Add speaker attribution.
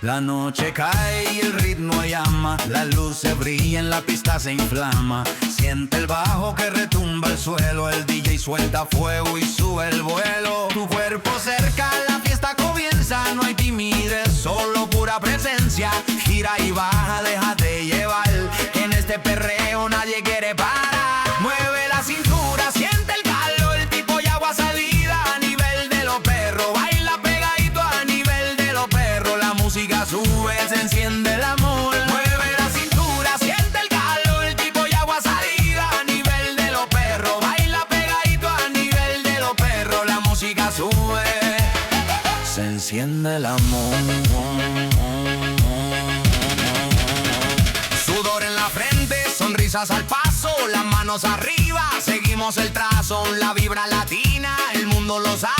Speaker 1: La noche cae y el ritmo llama, la luz se brilla, en la pista se inflama. Siente el bajo que retumba el suelo, el DJ suelta fuego y sube el vuelo. Tu cuerpo cerca, la fiesta comienza, no hay timidez, solo pura presencia. Gira y baja, déjate llevar, en este perreo nadie quiere parar. Mueve la cintura, siente el calor, tipo y agua salida a nivel de los perros. Baila pegadito a nivel de los perros, la música sube, se enciende el amor. Mueve la cintura, siente el calor, tipo y agua salida a nivel de los perros. Baila pegadito a nivel de los perros, la música sube, se enciende el amor. Sudor en la frente, sonrisas al paso, las manos arriba, seguimos el trazo, la vibra latina, el mundo lo sabe.